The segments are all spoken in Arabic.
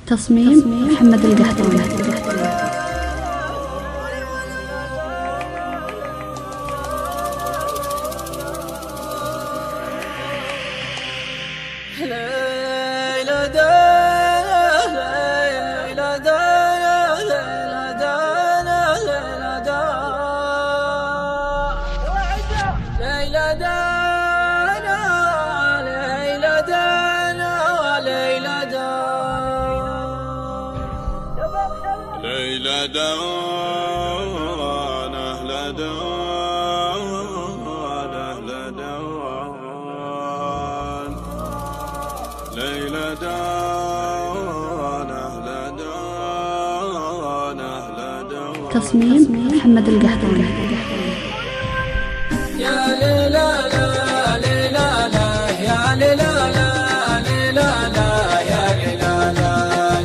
تصميم محمد القحطاني. ليلى دوان أهل دوان أهل دوان ليلى دوان أهل دوان أهل دوان. تصميم محمد القحطاني. يا ليلى لا ليلى لا يا ليلى لا ليلى لا يا ليلى لا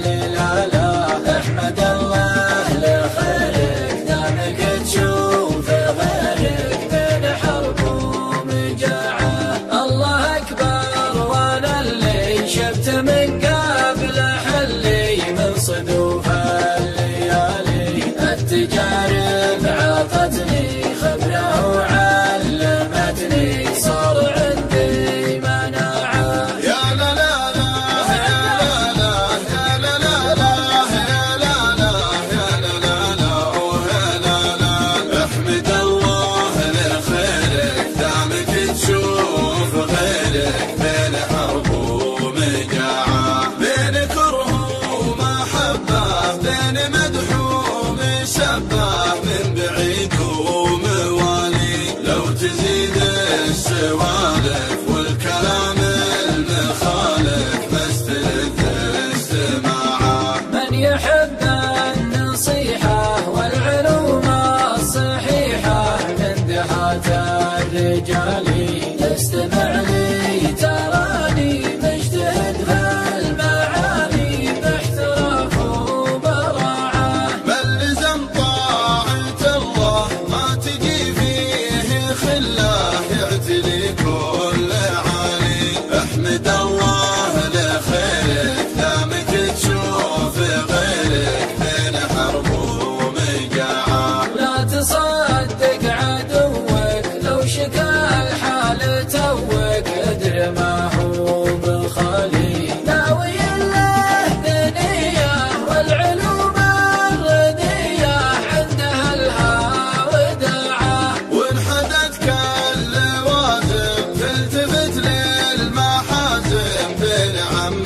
ليلى لا احمد الله لخيرك دامك تشوف غيرك بين حرب ومجاعة. الله أكبر وانا اللي شفت من قبل حلي من صدوف الليالي. التجارب عطتني خبرة وعلمتني صار عندي مناعة. يا لا لا لا يا لا لا يا لا لا لا يا لا لا يا لا لا لا ويا لا لا. احمد الله لخيرك دامك تشوف غيرك بين حرب ومجاعة. بين كره ومحبة بين مدح ومشبه من بعيد وموالي. لو تزيد السوالف والكلام المخالف مستلذ استماعه. من يحب النصيحة والعلوم الصحيحة من دهات الرجال استمع لي تراني مجتهد في المعاني باحتراف وبراعة. من لزم طاعة الله ما تجي فيه خله يعتلي كل عالي. احمد الله لخيرك دامك تشوف غيرك بين حرب ومجاعة. لا تصدق عدوك لو شكا الحال توك ادري ما هو بالخالي. ناوي له بنية والعلوم الردية عندها الها وداعة. وانحدت كاللوازم تلتفت للمحازم بين عم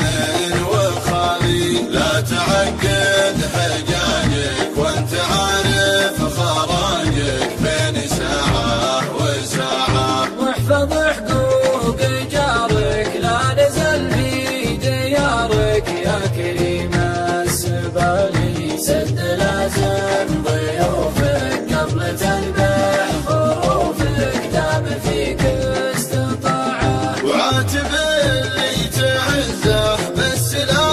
وخالي. لا تعقد حجاجك وانت عارف خراجك بين ساعة وساعة. واحفظ حقوق جارك لا نزل في ديارك يا كريم السبالي. سد لازم ضيوفك قبل تذبح خروفك دام فيك استطاعة. وعاتب اللي تعزه بس لا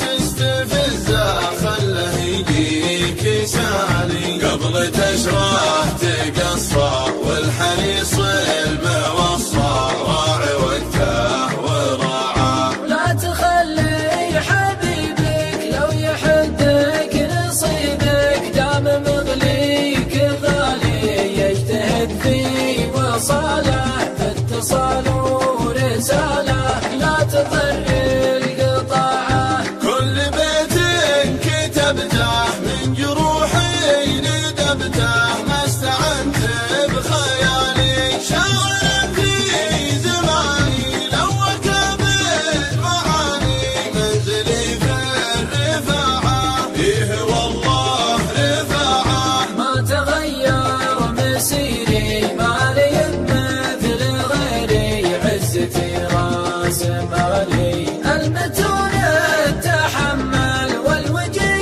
تستفزه خله يجيك سالي. قبل تشرح تقصى والحريص الموصى راعي وقته وراعه. لا تخلي حبيبك لو يحدك نصيبك دام مغليك غالي. يجتهد في وصاله باتصال ورساله لا تضر القطاعه. كل بيت كتبته من جروحي ندبته ما استعنت بخيالي. شاعر في زماني لو كبت معاني منزلي في الرفاعة. فيه والله رفاعة. ما تغير مسيري ما لي مثل غيري. عزتي راس مالي المتون التحمل والوجه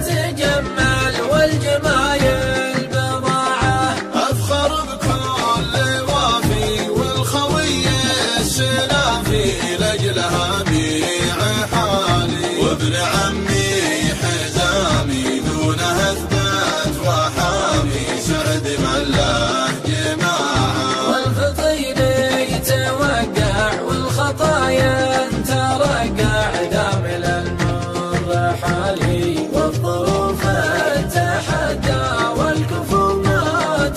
تجمل والجمايل بضاعة. أفخر بكل وافي والخوي السلافي لأجلها بيع حالي. وابن عمي حزامي دونه اثبت وحامي سعد من له جماعة. والفطين يتوقع والخطايا ترقع دامل المر حالي والظروف التحدى والكفو ما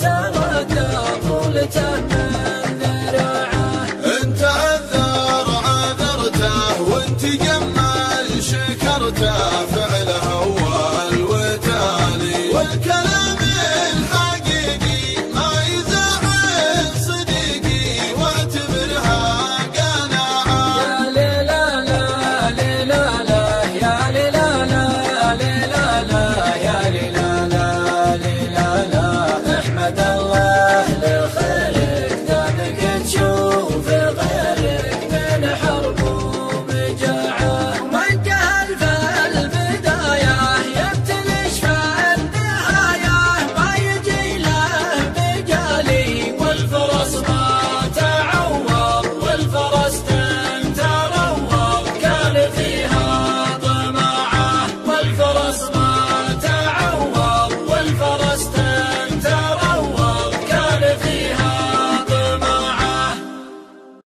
تردى طولة من ذراعه. انت عذر عذرته وانت جمل شكرته